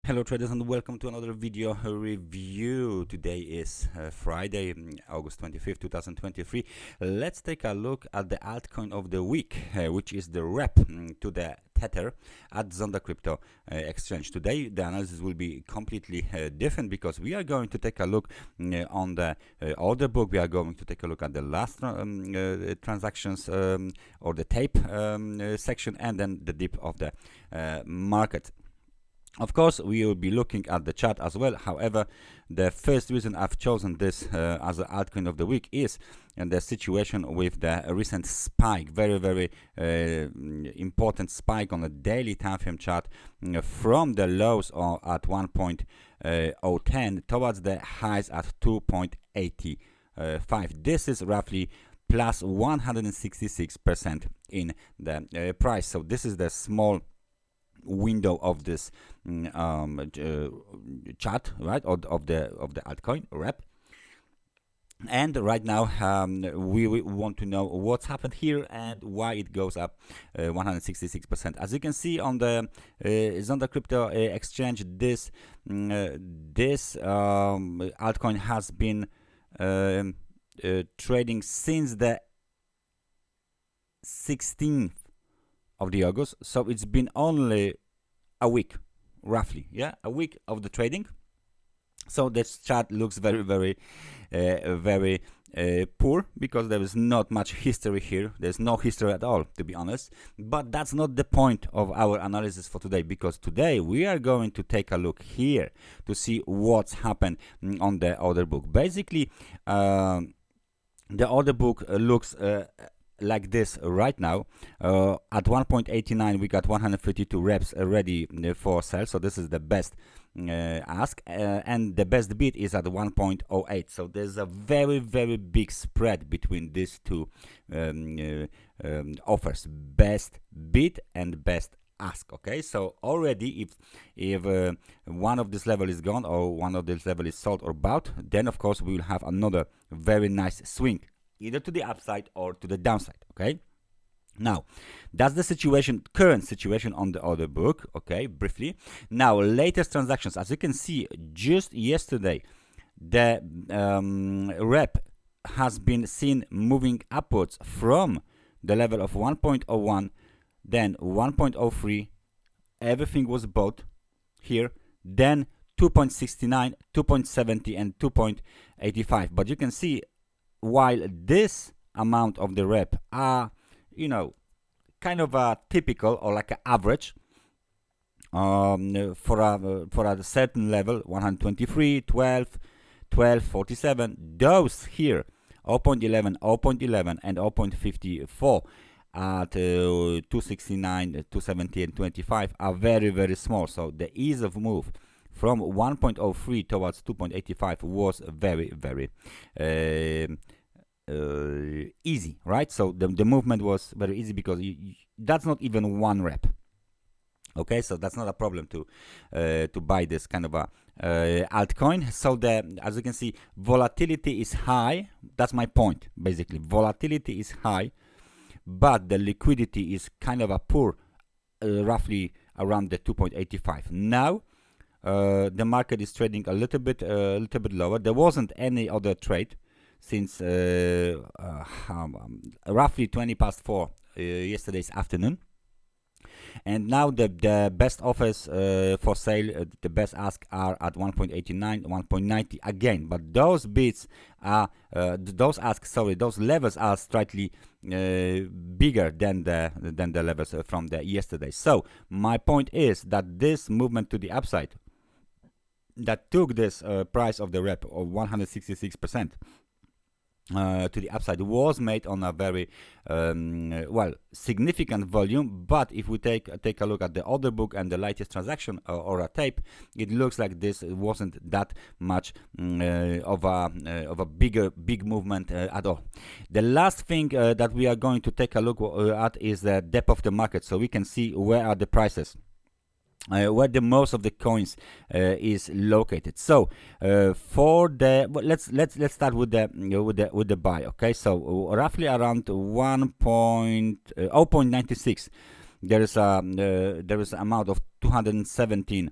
Hello traders and welcome to another video review. Today is Friday, August 25th, 2023. Let's take a look at the altcoin of the week, which is the rep to the Tether at zondacrypto exchange. Today the analysis will be completely different because we are going to take a look on the order book. We are going to take a look at the last transactions or the tape section, and then the dip of the market. Of course, we will be looking at the chart as well. However, the first reason I've chosen this as an altcoin of the week is the situation with the recent spike, very important spike on a daily time frame chart from the lows at 1.010 towards the highs at 2.85. This is roughly plus 166% in the price. So this is the small window of this chart, right, of the altcoin rep. And right now we want to know what's happened here and why it goes up 166%. As you can see on the zondacrypto exchange, this altcoin has been trading since the 16th of the August, so it's been only a week, roughly, a week of the trading. So this chart looks very poor because there is not much history here. There's no history at all, to be honest. But that's not the point of our analysis for today, because today we are going to take a look here to see what's happened on the order book. Basically, the order book looks like this right now. At 1.89 we got 152 reps ready for sale, so this is the best ask, and the best bid is at 1.08. so there's a very big spread between these two offers, best bid and best ask. Okay, so already if one of this level is gone or one of this level is sold or bought, then of course we will have another very nice swing, either to the upside or to the downside. Okay, now that's the situation, current situation on the order book. Okay, briefly now, latest transactions. As you can see, just yesterday the rep has been seen moving upwards from the level of 1.01, then 1.03. everything was bought here, then 2.69, 2.70 and 2.85. but you can see, while this amount of the rep are, kind of a typical or like an average for a certain level, 123, 12, 12, 47, those here 0.11, 0.11 and 0.54 at 269, 270 and 25 are very small. So the ease of move from 1.03 towards 2.85 was very easy, right? So the movement was very easy because that's not even one rep. Okay, so that's not a problem to buy this kind of a altcoin. So as you can see, volatility is high. That's my point. Basically, volatility is high, but the liquidity is kind of a poor, roughly around the 2.85. Now the market is trading a little bit lower. There wasn't any other trade since roughly 20 past 4 yesterday's afternoon, and now the best offers for sale, the best ask are at 1.89, 1.90 again, but those bids are those levels are slightly bigger than the levels from the yesterday. So my point is that this movement to the upside that took this price of the rep of 166% to the upside was made on a very significant volume. But if we take a look at the order book and the latest transaction or a tape, it looks like this wasn't that much of a big movement at all. The last thing that we are going to take a look at is the depth of the market, so we can see where are the prices, where the most of the coins is located. So for the let's start with the buy. Okay, so roughly around 0.96 there is an amount of 217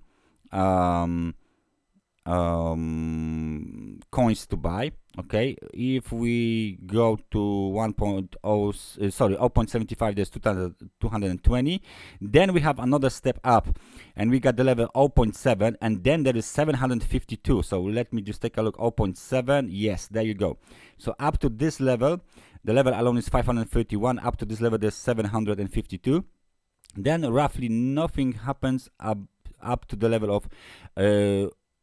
coins to buy. Okay, if we go to 1.0 sorry 0.75, there's 220. Then we have another step up and we got the level 0.7, and then there is 752. So let me just take a look. 0.7, yes, there you go. So up to this level, the level alone is 531. Up to this level there's 752. Then roughly nothing happens up to the level of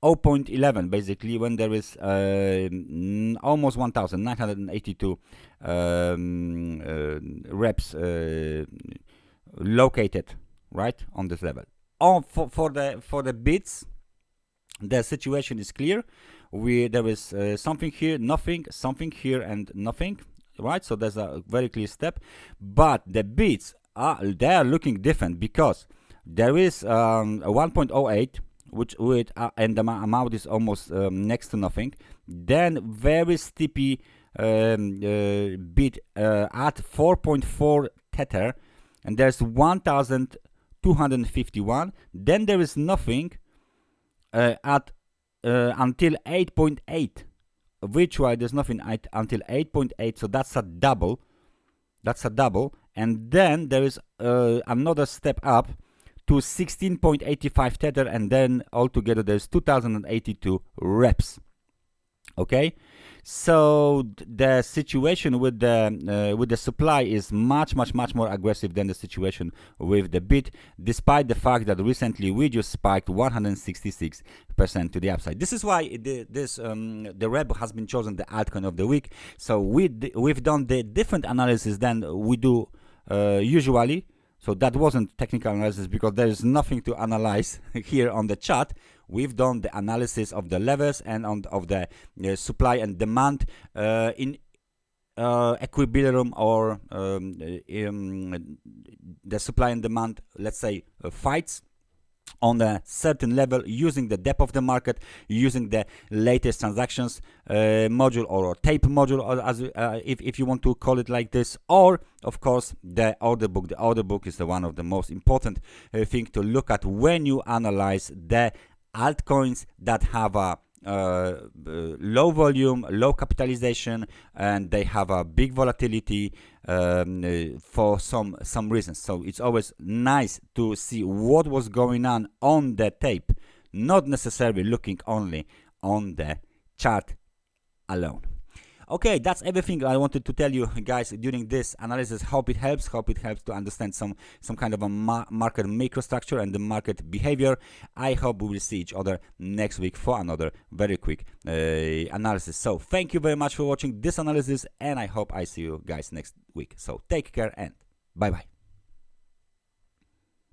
0.11, basically, when there is almost 1,982 reps located right on this level. For the bits, the situation is clear. There is something here, nothing, something here, and nothing, right? So there's a very clear step. But the bits they are looking different, because there is a 1.08, which with and the amount is almost next to nothing. Then very steepy bit at 4.4 tether, and there's 1,251. Then there is nothing at until 8.8, which way there's nothing until 8.8. So that's a double. That's a double. And then there is another step up to 16.85 tether, and then altogether there's 2082 reps. Okay, so the situation with the supply is much more aggressive than the situation with the bit, despite the fact that recently we just spiked 166% to the upside. This is why the rep has been chosen the altcoin of the week. So we've done the different analysis than we do usually. So that wasn't technical analysis, because there is nothing to analyze here on the chart. We've done the analysis of the levels and of the supply and demand in equilibrium, or the supply and demand, let's say, fights on a certain level, using the depth of the market, using the latest transactions module, or tape module, or as if you want to call it like this, or of course the order book. The order book is one of the most important thing to look at when you analyze the altcoins that have a low volume, low capitalization, and they have a big volatility for some reasons. So it's always nice to see what was going on the tape, not necessarily looking only on the chart alone. Okay, that's everything I wanted to tell you guys during this analysis. Hope it helps to understand some kind of a market microstructure and the market behavior. I hope we will see each other next week for another very quick analysis. So thank you very much for watching this analysis, and I hope I see you guys next week. So take care and bye bye.